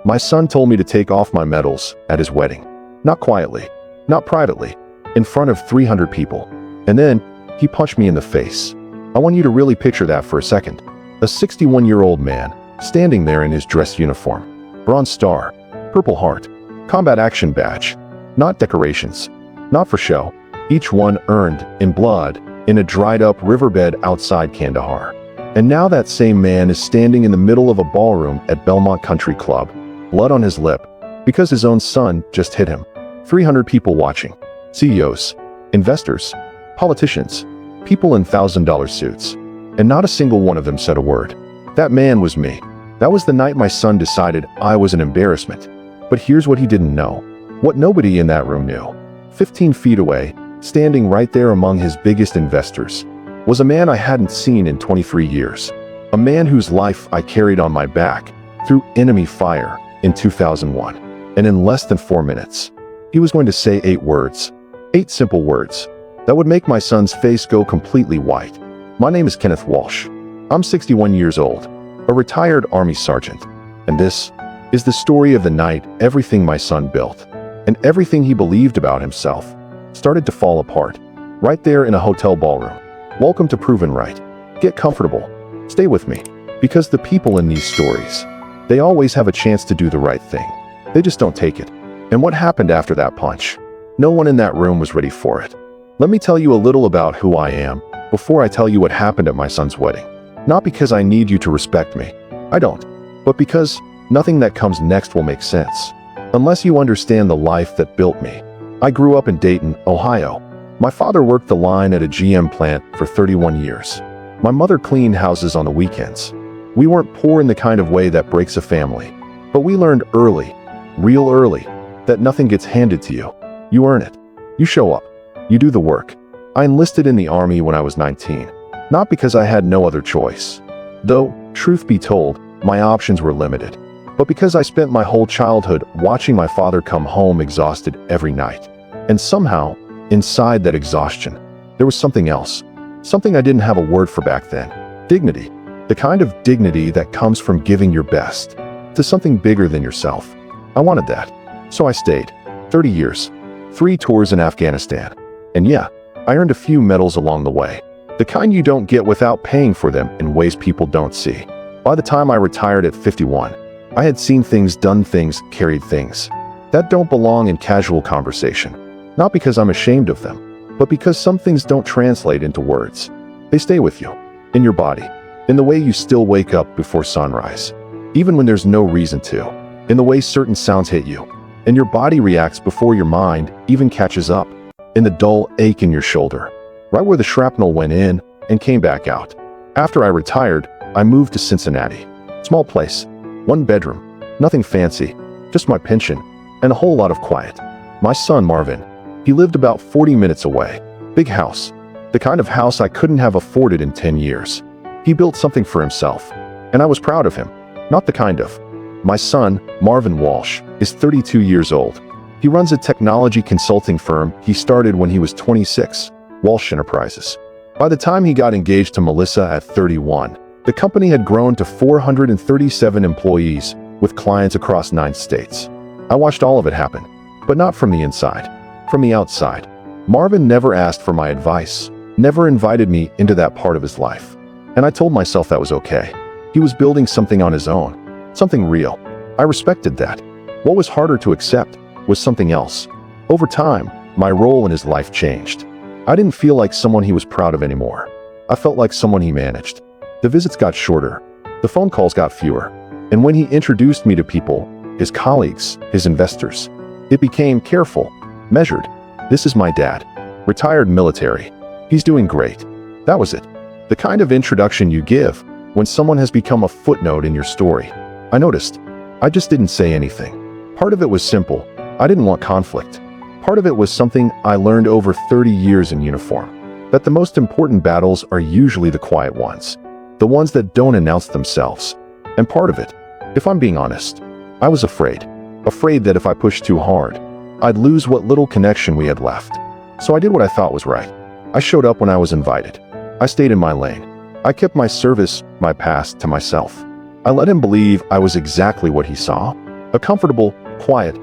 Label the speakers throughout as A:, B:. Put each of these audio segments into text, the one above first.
A: My son told me to take off my medals at his wedding. Not quietly, not privately, in front of 300 people. And then, he punched me in the face. I want you to really picture that for a second. A 61-year-old man, standing there in his dress uniform. Bronze Star, Purple Heart, Combat Action Badge. Not decorations, not for show. Each one earned, in blood, in a dried-up riverbed outside Kandahar. And now that same man is standing in the middle of a ballroom at Belmont Country Club, blood on his lip, because his own son just hit him. 300 people watching. CEOs, investors, politicians, people in $1,000 suits. And not a single one of them said a word. That man was me. That was the night my son decided I was an embarrassment. But here's what he didn't know. What nobody in that room knew. 15 feet away, standing right there among his biggest investors, was a man I hadn't seen in 23 years. A man whose life I carried on my back through enemy fire in 2001. And in less than 4 minutes, he was going to say 8 words. 8 simple words that would make my son's face go completely white. My name is Kenneth Walsh. I'm 61 years old, a retired Army sergeant. And this is the story of the night everything my son built and everything he believed about himself started to fall apart. Right there in a hotel ballroom. Welcome to Proven Right. Get comfortable. Stay with me. Because the people in these stories, they always have a chance to do the right thing. They just don't take it. And what happened after that punch? No one in that room was ready for it. Let me tell you a little about who I am before I tell you what happened at my son's wedding. Not because I need you to respect me. I don't. But because nothing that comes next will make sense. Unless you understand the life that built me. I grew up in Dayton, Ohio. My father worked the line at a GM plant for 31 years. My mother cleaned houses on the weekends. We weren't poor in the kind of way that breaks a family. But we learned early, real early, that nothing gets handed to you. You earn it. You show up. You do the work. I enlisted in the Army when I was 19. Not because I had no other choice. Though, truth be told, my options were limited. But because I spent my whole childhood watching my father come home exhausted every night. And somehow, inside that exhaustion, there was something else. Something I didn't have a word for back then. Dignity. The kind of dignity that comes from giving your best to something bigger than yourself. I wanted that. So I stayed. 30 years. 3 tours in Afghanistan. And yeah, I earned a few medals along the way. The kind you don't get without paying for them in ways people don't see. By the time I retired at 51, I had seen things, done things, carried things that don't belong in casual conversation. Not because I'm ashamed of them, but because some things don't translate into words. They stay with you, in your body, in the way you still wake up before sunrise, even when there's no reason to, in the way certain sounds hit you, and your body reacts before your mind even catches up, in the dull ache in your shoulder, right where the shrapnel went in and came back out. After I retired, I moved to Cincinnati. Small place. 1 bedroom, nothing fancy, just my pension, and a whole lot of quiet. My son Marvin, he lived about 40 minutes away. Big house, the kind of house I couldn't have afforded in 10 years. He built something for himself, and I was proud of him, not the kind of. My son, Marvin Walsh, is 32 years old. He runs a technology consulting firm he started when he was 26, Walsh Enterprises. By the time he got engaged to Melissa at 31, the company had grown to 437 employees with clients across 9 states. I watched all of it happen, but not from the inside, from the outside. Marvin never asked for my advice, never invited me into that part of his life. And I told myself that was okay. He was building something on his own, something real. I respected that. What was harder to accept was something else. Over time, my role in his life changed. I didn't feel like someone he was proud of anymore. I felt like someone he managed. The visits got shorter, the phone calls got fewer, and when he introduced me to people, his colleagues, his investors, it became careful, measured. This is my dad, retired military. He's doing great. That was it. The kind of introduction you give when someone has become a footnote in your story. I noticed. I just didn't say anything. Part of it was simple. I didn't want conflict. Part of it was something I learned over 30 years in uniform, that the most important battles are usually the quiet ones. The ones that don't announce themselves. And part of it, if I'm being honest, I was afraid. Afraid that if I pushed too hard, I'd lose what little connection we had left. So I did what I thought was right. I showed up when I was invited. I stayed in my lane. I kept my service, my past, to myself. I let him believe I was exactly what he saw, A comfortable, quiet,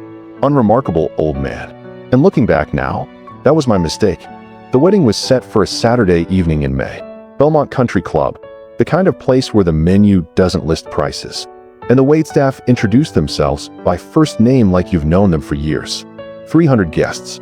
A: unremarkable old man. And looking back now, that was my mistake. The wedding was set for a Saturday evening in May. Belmont Country Club, the kind of place where the menu doesn't list prices. And the waitstaff introduced themselves by first name like you've known them for years. 300 guests.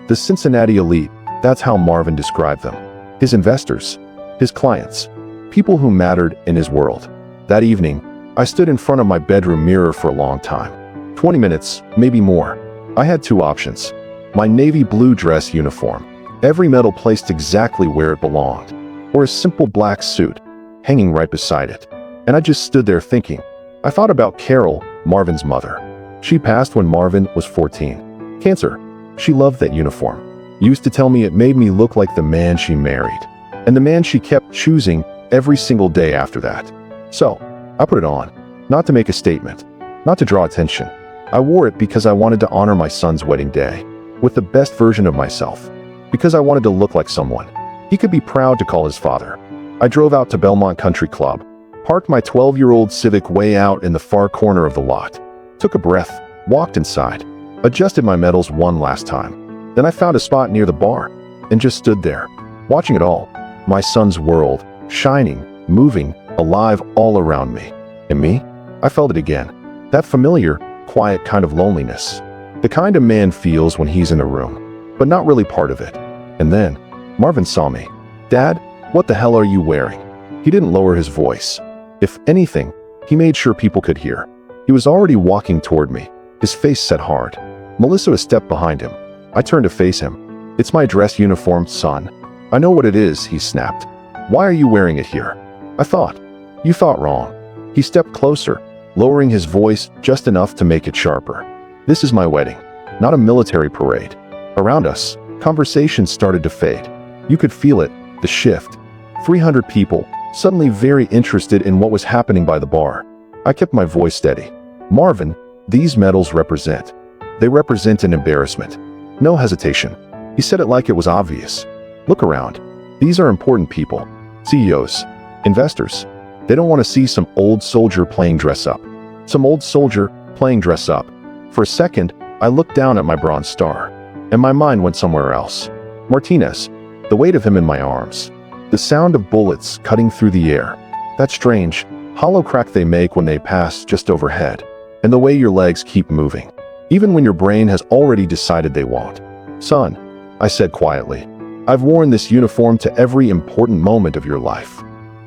A: The Cincinnati elite, that's how Marvin described them. His investors, his clients, people who mattered in his world. That evening, I stood in front of my bedroom mirror for a long time. 20 minutes, maybe more. I had two options. My navy blue dress uniform, every medal placed exactly where it belonged, or a simple black suit, hanging right beside it. And I just stood there thinking. I thought about Carol, Marvin's mother. She passed when Marvin was 14. Cancer. She loved that uniform. Used to tell me it made me look like the man she married, and the man she kept choosing every single day after that. So, I put it on, not to make a statement, not to draw attention. I wore it because I wanted to honor my son's wedding day with the best version of myself, because I wanted to look like someone he could be proud to call his father. I drove out to Belmont Country Club, parked my 12-year-old Civic way out in the far corner of the lot, took a breath, walked inside, adjusted my medals one last time. Then I found a spot near the bar and just stood there, watching it all. My son's world, shining, moving, alive all around me. And me? I felt it again. That familiar, quiet kind of loneliness. The kind a man feels when he's in a room, but not really part of it. And then, Marvin saw me. "Dad, what the hell are you wearing?" He didn't lower his voice. If anything, he made sure people could hear. He was already walking toward me, his face set hard. Melissa a step behind him. I turned to face him. "It's my dress uniform, son." "I know what it is," he snapped. "Why are you wearing it here?" "I thought." "You thought wrong." He stepped closer, lowering his voice just enough to make it sharper. "This is my wedding, not a military parade." Around us, conversation started to fade. You could feel it, the shift. 300 people, suddenly very interested in what was happening by the bar. I kept my voice steady. "Marvin, these medals represent. They represent an embarrassment." No hesitation. He said it like it was obvious. "Look around. These are important people. CEOs, investors. They don't want to see some old soldier playing dress up." Some old soldier playing dress up. For a second, I looked down at my bronze star, and my mind went somewhere else. Martinez, the weight of him in my arms. The sound of bullets cutting through the air. That strange, hollow crack they make when they pass just overhead. And the way your legs keep moving, even when your brain has already decided they won't. "Son," I said quietly, "I've worn this uniform to every important moment of your life."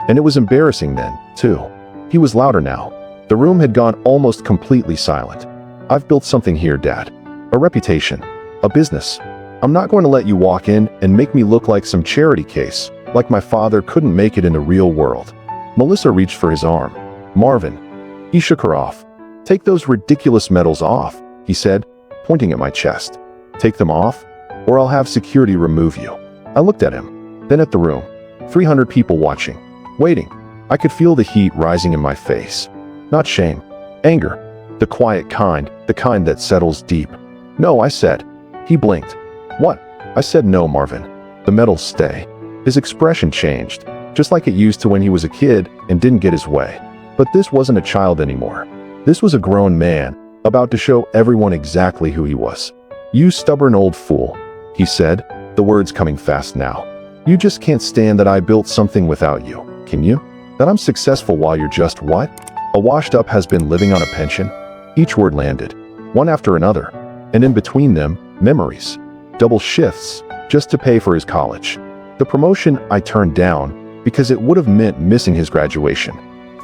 A: And it was embarrassing then, too. He was louder now. The room had gone almost completely silent. "I've built something here, Dad. A reputation. A business. I'm not going to let you walk in and make me look like some charity case, like my father couldn't make it in the real world." Melissa reached for his arm. "Marvin." He shook her off. "Take those ridiculous medals off," he said, pointing at my chest. "Take them off, or I'll have security remove you." I looked at him, then at the room. 300 people watching, waiting. I could feel the heat rising in my face. Not shame, anger. The quiet kind, the kind that settles deep. "No," I said. He blinked. "What?" I said, "No, Marvin. The medals stay." His expression changed, just like it used to when he was a kid and didn't get his way. But this wasn't a child anymore. This was a grown man, about to show everyone exactly who he was. "You stubborn old fool," he said, the words coming fast now. "You just can't stand that I built something without you, can you? That I'm successful while you're just what? A washed-up has-been living on a pension?" Each word landed, one after another, and in between them, memories. Double shifts, just to pay for his college. The promotion I turned down, because it would have meant missing his graduation.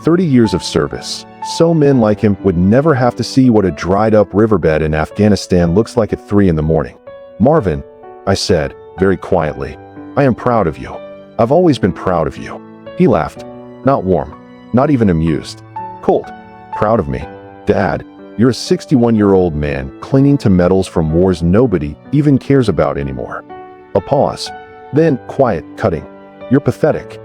A: 30 years of service. So men like him would never have to see what a dried-up riverbed in Afghanistan looks like at 3 in the morning. "Marvin," I said, very quietly, "I am proud of you. I've always been proud of you." He laughed. Not warm, not even amused. Cold. "Proud of me? Dad, you're a 61-year-old man clinging to medals from wars nobody even cares about anymore." A pause. Then, quiet, cutting. "You're pathetic."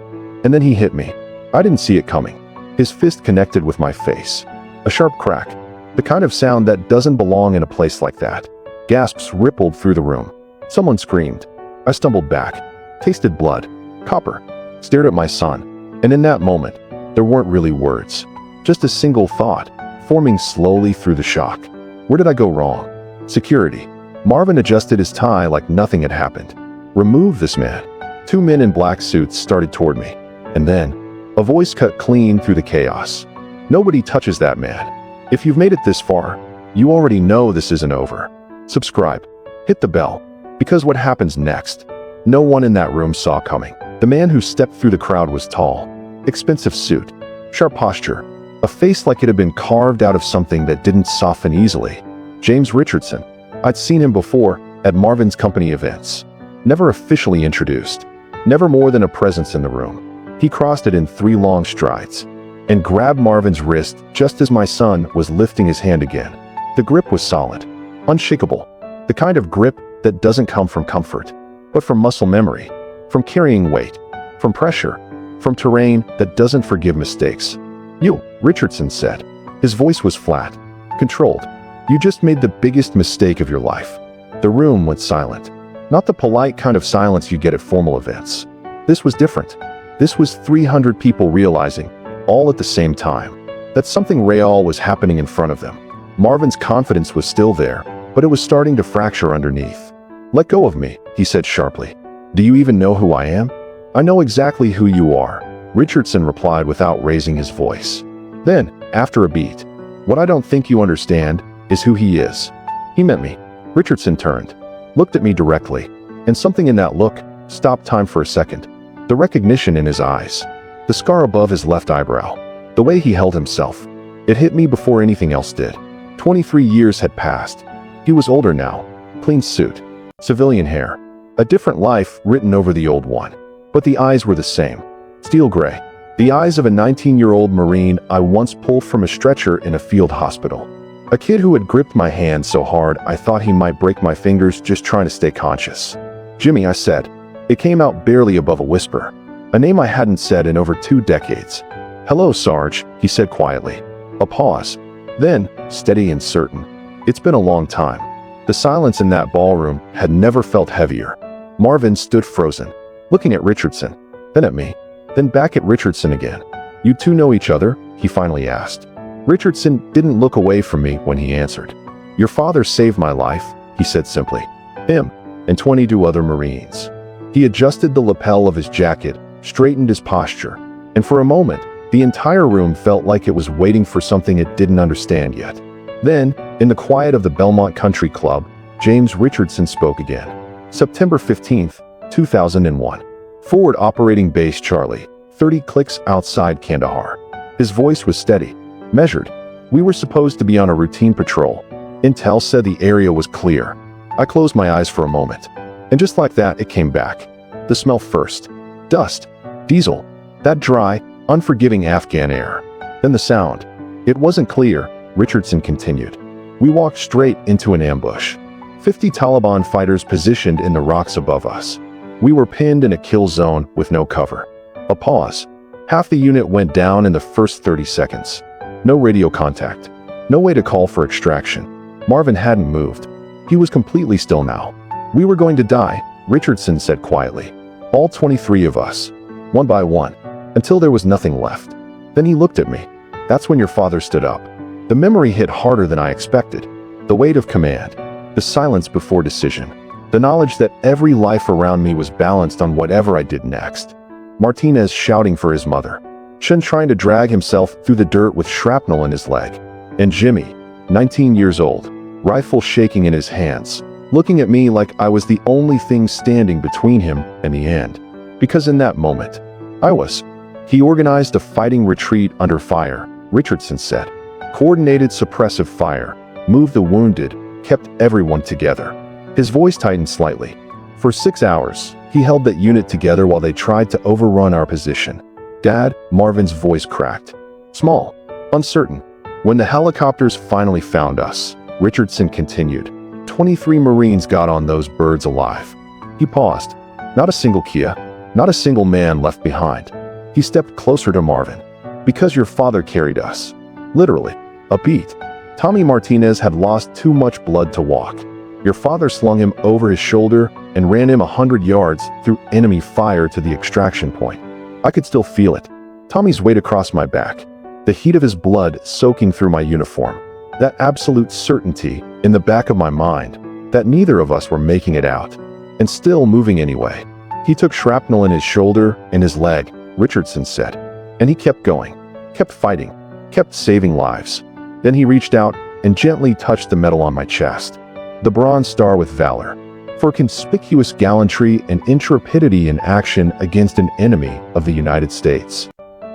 A: And then he hit me. I didn't see it coming. His fist connected with my face. A sharp crack. The kind of sound that doesn't belong in a place like that. Gasps rippled through the room. Someone screamed. I stumbled back. Tasted blood. Copper. Stared at my son. And in that moment, there weren't really words. Just a single thought. forming slowly through the shock. Where did I go wrong? Security. Marvin adjusted his tie like nothing had happened. Remove this man. 2 men in black suits started toward me. And then, a voice cut clean through the chaos. Nobody touches that man. If you've made it this far, you already know this isn't over. Subscribe. Hit the bell. Because what happens next, no one in that room saw coming. The man who stepped through the crowd was tall, expensive suit, sharp posture, a face like it had been carved out of something that didn't soften easily. James Richardson. I'd seen him before at Marvin's company events. Never officially introduced. Never more than a presence in the room. He crossed it in 3 long strides and grabbed Marvin's wrist just as my son was lifting his hand again. The grip was solid, unshakable, the kind of grip that doesn't come from comfort, but from muscle memory, from carrying weight, from pressure, from terrain that doesn't forgive mistakes. You, Richardson said. His voice was flat, controlled. You just made the biggest mistake of your life. The room went silent. Not the polite kind of silence you get at formal events. This was different. This was 300 people realizing, all at the same time, that something real was happening in front of them. Marvin's confidence was still there, but it was starting to fracture underneath. Let go of me, he said sharply. Do you even know who I am? I know exactly who you are, Richardson replied without raising his voice. Then, after a beat, what I don't think you understand is who he is. He meant me. Richardson turned, looked at me directly, and something in that look stopped time for a second. The recognition in his eyes, the scar above his left eyebrow, the way he held himself. It hit me before anything else did. 23 years had passed. He was older now, clean suit, civilian hair, a different life written over the old one. But the eyes were the same, steel gray, the eyes of a 19-year-old Marine I once pulled from a stretcher in a field hospital. A kid who had gripped my hand so hard I thought he might break my fingers just trying to stay conscious. Jimmy, I said. It came out barely above a whisper, a name I hadn't said in over 2 decades. Hello, Sarge, he said quietly. A pause. Then, steady and certain. It's been a long time. The silence in that ballroom had never felt heavier. Marvin stood frozen, looking at Richardson, then at me, then back at Richardson again. You two know each other? He finally asked. Richardson didn't look away from me when he answered. Your father saved my life, he said simply. Him, and 22 other Marines. He adjusted the lapel of his jacket, straightened his posture, and for a moment, the entire room felt like it was waiting for something it didn't understand yet. Then, in the quiet of the Belmont Country Club, James Richardson spoke again. September 15, 2001. Forward Operating Base Charlie, 30 clicks outside Kandahar. His voice was steady, measured. We were supposed to be on a routine patrol. Intel said the area was clear. I closed my eyes for a moment. And just like that, it came back. The smell first. Dust. Diesel. That dry, unforgiving Afghan air. Then the sound. It wasn't clear, Richardson continued. We walked straight into an ambush. 50 Taliban fighters positioned in the rocks above us. We were pinned in a kill zone with no cover. A pause. Half the unit went down in the first 30 seconds. No radio contact. No way to call for extraction. Marvin hadn't moved. He was completely still now. We were going to die, Richardson said quietly. All 23 of us. One by one. Until there was nothing left. Then he looked at me. That's when your father stood up. The memory hit harder than I expected. The weight of command. The silence before decision. The knowledge that every life around me was balanced on whatever I did next. Martinez shouting for his mother. Chen trying to drag himself through the dirt with shrapnel in his leg. And Jimmy, 19 years old, rifle shaking in his hands, looking at me like I was the only thing standing between him and the end. Because in that moment, I was. He organized a fighting retreat under fire, Richardson said. Coordinated suppressive fire, moved the wounded, kept everyone together. His voice tightened slightly. For 6 hours, he held that unit together while they tried to overrun our position. Dad, Marvin's voice cracked. Small, uncertain. When the helicopters finally found us, Richardson continued. 23 Marines got on those birds alive. He paused. Not a single Kia, not a single man left behind. He stepped closer to Marvin. Because your father carried us. Literally. A beat. Tommy Martinez had lost too much blood to walk. Your father slung him over his shoulder and ran him 100 yards through enemy fire to the extraction point. I could still feel it. Tommy's weight across my back. the heat of his blood soaking through my uniform, that absolute certainty in the back of my mind that neither of us were making it out, and still moving anyway. He took shrapnel in his shoulder and his leg, Richardson said, and he kept going, kept fighting, kept saving lives. Then he reached out and gently touched the medal on my chest, the Bronze Star with Valor, for conspicuous gallantry and intrepidity in action against an enemy of the United States.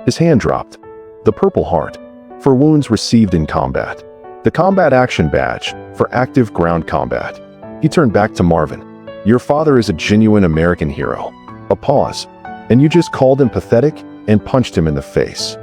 A: His hand dropped, the Purple Heart, for wounds received in combat, the Combat Action Badge for active ground combat. He turned back to Marvin. Your father is a genuine American hero. A pause, and you just called him pathetic and punched him in the face.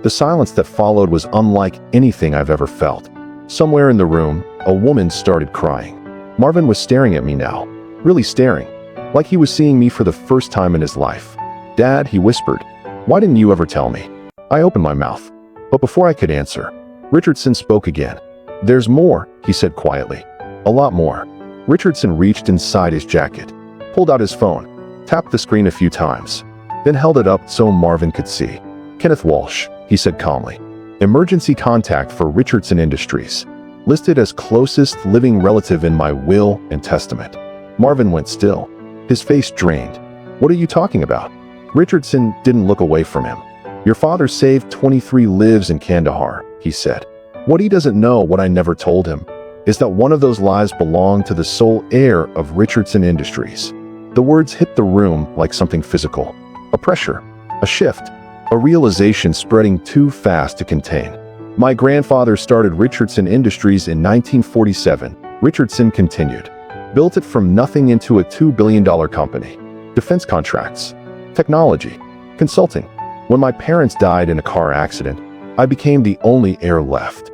A: The silence that followed was unlike anything I've ever felt. Somewhere in the room, a woman started crying. Marvin was staring at me now, really staring, like he was seeing me for the first time in his life. Dad, he whispered, why didn't you ever tell me? I opened my mouth, but before I could answer, Richardson spoke again. There's more, he said quietly. A lot more. Richardson reached inside his jacket, pulled out his phone, tapped the screen a few times, then held it up so Marvin could see. Kenneth Walsh, he said calmly. Emergency contact for Richardson Industries. Listed as closest living relative in my will and testament. Marvin went still, his face drained. What are you talking about? Richardson didn't look away from him. Your father saved 23 lives in Kandahar, he said. What he doesn't know, what I never told him, is that one of those lives belonged to the sole heir of Richardson Industries. The words hit the room like something physical. A pressure, a shift, a realization spreading too fast to contain. My grandfather started Richardson Industries in 1947, Richardson continued. Built it from nothing into a $2 billion company. Defense contracts, technology, consulting. When my parents died in a car accident, I became the only heir left.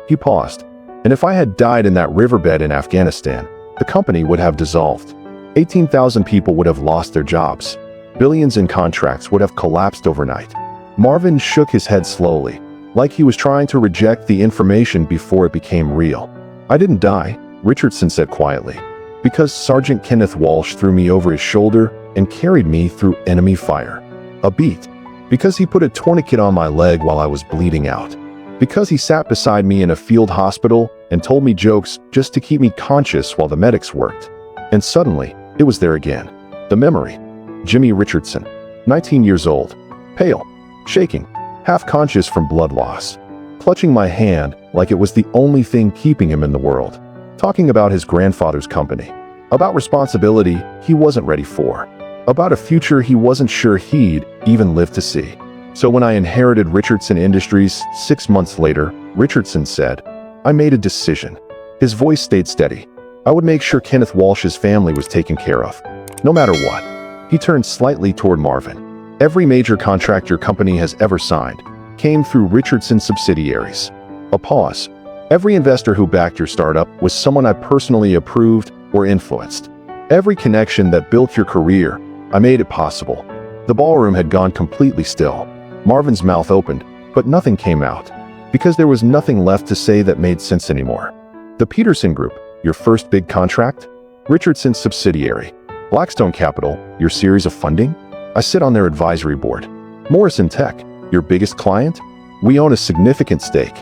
A: He paused. And if I had died in that riverbed in Afghanistan, the company would have dissolved. 18,000 people would have lost their jobs. Billions in contracts would have collapsed overnight. Marvin shook his head slowly, like he was trying to reject the information before it became real. I didn't die, Richardson said quietly, because Sergeant Kenneth Walsh threw me over his shoulder and carried me through enemy fire. A beat. Because he put a tourniquet on my leg while I was bleeding out. Because he sat beside me in a field hospital and told me jokes just to keep me conscious while the medics worked. And suddenly, it was there again. The memory. Jimmy Richardson, 19 years old, pale, shaking, half conscious from blood loss, clutching my hand like it was the only thing keeping him in the world, talking about his grandfather's company, about responsibility he wasn't ready for, about a future he wasn't sure he'd even live to see. So when I inherited Richardson Industries 6 months later, Richardson said, I made a decision. His voice stayed steady. I would make sure Kenneth Walsh's family was taken care of, no matter what. He turned slightly toward Marvin. Every major contract your company has ever signed came through Richardson subsidiaries. A pause. Every investor who backed your startup was someone I personally approved or influenced. Every connection that built your career, I made it possible. The ballroom had gone completely still. Marvin's mouth opened, but nothing came out, because there was nothing left to say that made sense anymore. The Peterson Group, your first big contract? Richardson's subsidiary. Blackstone Capital, your series of funding? I sit on their advisory board. Morrison Tech, your biggest client? We own a significant stake.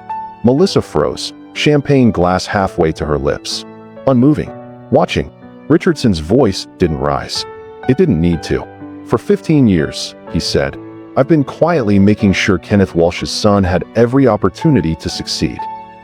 A: Melissa froze, champagne glass halfway to her lips. Unmoving. Watching. Richardson's voice didn't rise. It didn't need to. For 15 years, he said, I've been quietly making sure Kenneth Walsh's son had every opportunity to succeed.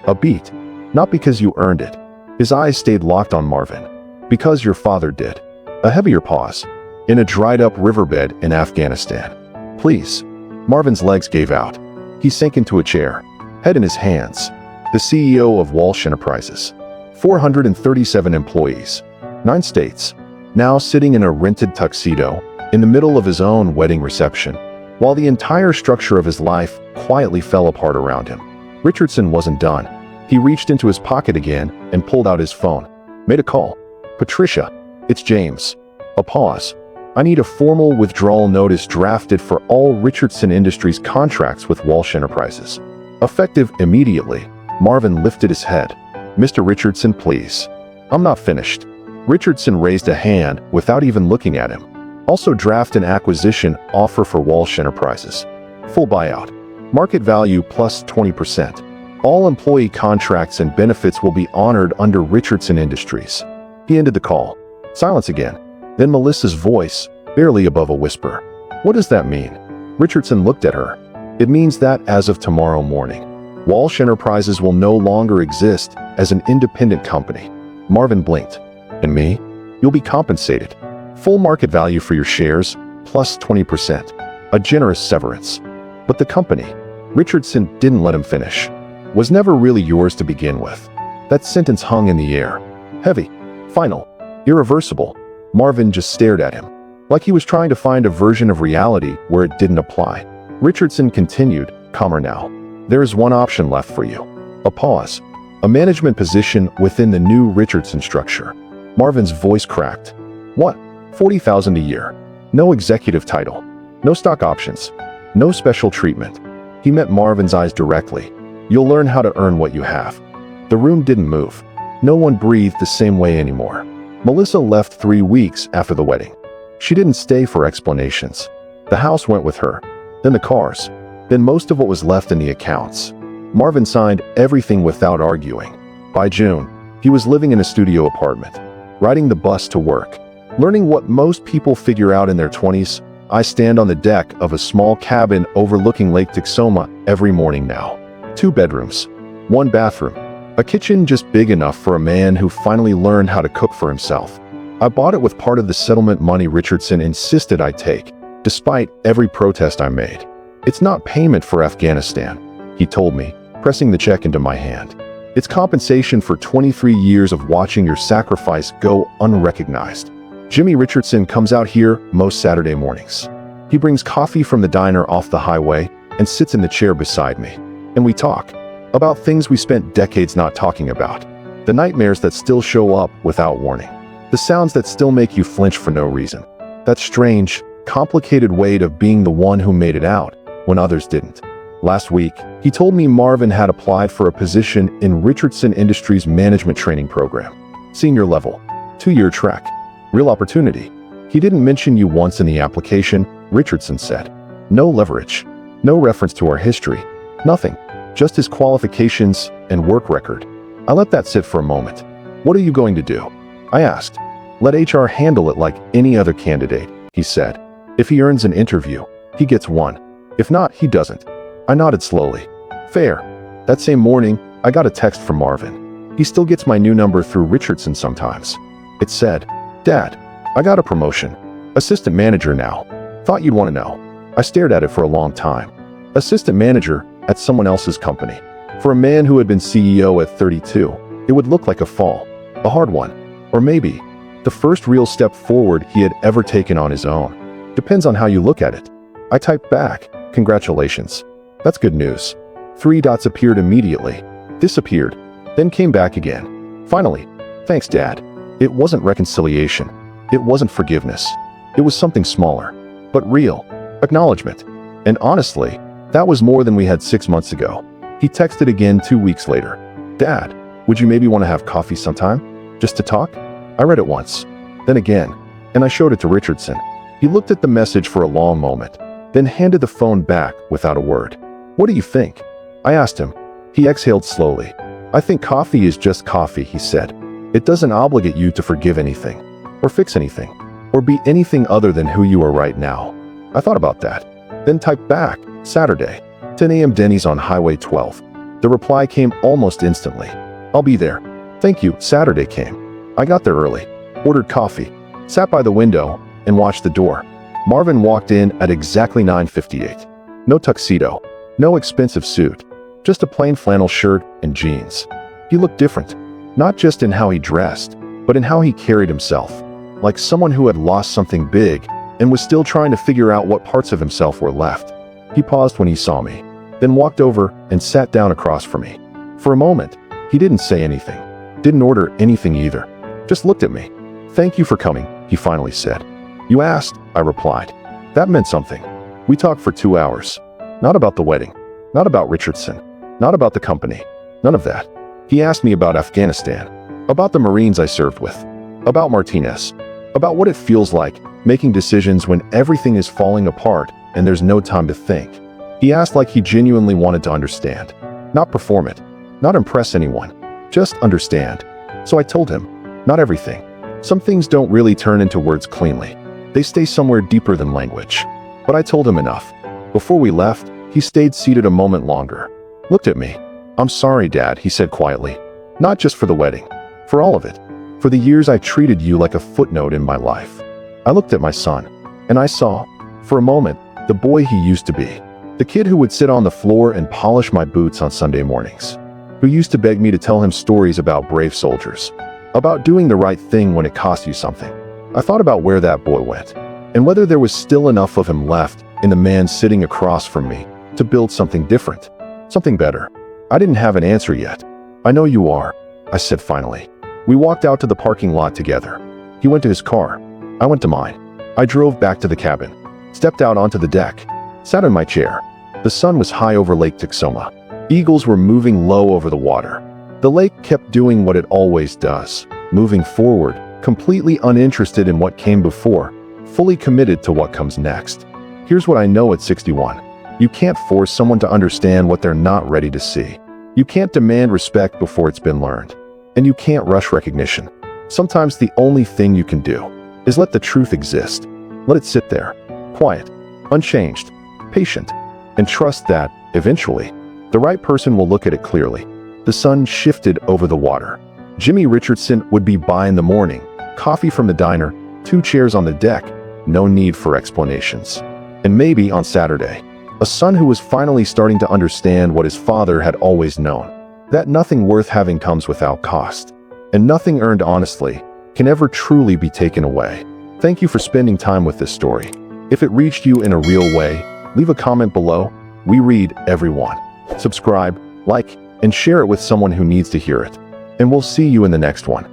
A: A beat. Not because you earned it. His eyes stayed locked on Marvin. Because your father did. A heavier pause. In a dried-up riverbed in Afghanistan. Please. Marvin's legs gave out. He sank into a chair, head in his hands. The CEO of Walsh Enterprises. 437 employees. 9 states. Now sitting in a rented tuxedo, in the middle of his own wedding reception, while the entire structure of his life quietly fell apart around him. Richardson wasn't done. He reached into his pocket again and pulled out his phone. Made a call. Patricia, it's James. A pause. I need a formal withdrawal notice drafted for all Richardson Industries contracts with Walsh Enterprises. Effective immediately. Marvin lifted his head. Mr. Richardson, please. I'm not finished. Richardson raised a hand without even looking at him. Also draft an acquisition offer for Walsh Enterprises. Full buyout. Market value plus 20%. All employee contracts and benefits will be honored under Richardson Industries. He ended the call. Silence again. Then Melissa's voice, barely above a whisper. What does that mean? Richardson looked at her. It means that as of tomorrow morning, Walsh Enterprises will no longer exist as an independent company. Marvin blinked. And me? You'll be compensated. Full market value for your shares, plus 20%. A generous severance. But the company, Richardson didn't let him finish, was never really yours to begin with. That sentence hung in the air. Heavy. Final. Irreversible. Marvin just stared at him, like he was trying to find a version of reality where it didn't apply. Richardson continued, calmer now. There is one option left for you. A pause. A management position within the new Richardson structure. Marvin's voice cracked. What? $40,000 a year. No executive title. No stock options. No special treatment. He met Marvin's eyes directly. You'll learn how to earn what you have. The room didn't move. No one breathed the same way anymore. Melissa left 3 weeks after the wedding. She didn't stay for explanations. The house went with her. Then the cars. Then most of what was left in the accounts. Marvin signed everything without arguing. By June, he was living in a studio apartment, riding the bus to work, learning what most people figure out in their 20s. I stand on the deck of a small cabin overlooking Lake Texoma every morning now. 2 bedrooms, 1 bathroom, a kitchen just big enough for a man who finally learned how to cook for himself. I bought it with part of the settlement money Richardson insisted I take, despite every protest I made. It's not payment for Afghanistan, he told me, pressing the check into my hand. It's compensation for 23 years of watching your sacrifice go unrecognized. Jimmy Richardson comes out here most Saturday mornings. He brings coffee from the diner off the highway and sits in the chair beside me. And we talk about things we spent decades not talking about. The nightmares that still show up without warning. The sounds that still make you flinch for no reason. That strange, complicated weight of being the one who made it out when others didn't. Last week, he told me Marvin had applied for a position in Richardson Industries' management training program. Senior level, 2-year track. Real opportunity. He didn't mention you once in the application, Richardson said. No leverage. No reference to our history. Nothing. Just his qualifications and work record. I let that sit for a moment. What are you going to do? I asked. Let HR handle it like any other candidate, he said. If he earns an interview, he gets one. If not, he doesn't. I nodded slowly. Fair. That same morning, I got a text from Marvin. He still gets my new number through Richardson sometimes. It said, Dad, I got a promotion. Assistant manager now. Thought you'd want to know. I stared at it for a long time. Assistant manager at someone else's company. For a man who had been CEO at 32, it would look like a fall. A hard one. Or maybe the first real step forward he had ever taken on his own. Depends on how you look at it. I typed back, congratulations. That's good news. 3 dots appeared immediately, disappeared, then came back again. Finally, thanks, Dad. It wasn't reconciliation. It wasn't forgiveness. It was something smaller, but real. Acknowledgement. And honestly, that was more than we had 6 months ago. He texted again 2 weeks later. Dad, would you maybe want to have coffee sometime? Just to talk? I read it once, then again, and I showed it to Richardson. He looked at the message for a long moment, then handed the phone back without a word. What do you think? I asked him. He exhaled slowly. I think coffee is just coffee, he said. It doesn't obligate you to forgive anything, or fix anything, or be anything other than who you are right now. I thought about that, then typed back, Saturday, 10 a.m. Denny's on Highway 12. The reply came almost instantly. I'll be there. Thank you. Saturday came. I got there early, ordered coffee, sat by the window, and watched the door. Marvin walked in at exactly 9:58. No tuxedo, no expensive suit, just a plain flannel shirt and jeans. He looked different, not just in how he dressed, but in how he carried himself, like someone who had lost something big and was still trying to figure out what parts of himself were left. He paused when he saw me, then walked over and sat down across from me. For a moment, he didn't say anything, didn't order anything either, just looked at me. Thank you for coming, he finally said. You asked, I replied. That meant something. We talked for 2 hours. Not about the wedding, not about Richardson, not about the company, none of that. He asked me about Afghanistan, about the Marines I served with, about Martinez, about what it feels like making decisions when everything is falling apart and there's no time to think. He asked like he genuinely wanted to understand. Not perform it. Not impress anyone. Just understand. So I told him, not everything. Some things don't really turn into words cleanly. They stay somewhere deeper than language. But I told him enough. Before we left, he stayed seated a moment longer. Looked at me. I'm sorry, Dad, he said quietly. Not just for the wedding. For all of it. For the years I treated you like a footnote in my life. I looked at my son, and I saw, for a moment, the boy he used to be. The kid who would sit on the floor and polish my boots on Sunday mornings. Who used to beg me to tell him stories about brave soldiers. About doing the right thing when it cost you something. I thought about where that boy went, and whether there was still enough of him left in the man sitting across from me to build something different, something better. I didn't have an answer yet. I know you are, I said finally. We walked out to the parking lot together. He went to his car. I went to mine. I drove back to the cabin, stepped out onto the deck, sat in my chair. The sun was high over Lake Texoma. Eagles were moving low over the water. The lake kept doing what it always does, moving forward, completely uninterested in what came before, fully committed to what comes next. Here's what I know at 61. You can't force someone to understand what they're not ready to see. You can't demand respect before it's been learned. And you can't rush recognition. Sometimes the only thing you can do is let the truth exist. Let it sit there, quiet, unchanged, patient, and trust that, eventually, the right person will look at it clearly. The sun shifted over the water. Jimmy Richardson would be by in the morning, coffee from the diner, 2 chairs on the deck, no need for explanations. And maybe on Saturday, a son who was finally starting to understand what his father had always known, that nothing worth having comes without cost, and nothing earned honestly can ever truly be taken away. Thank you for spending time with this story. If it reached you in a real way, leave a comment below. We read everyone. Subscribe, like, and share it with someone who needs to hear it. And we'll see you in the next one.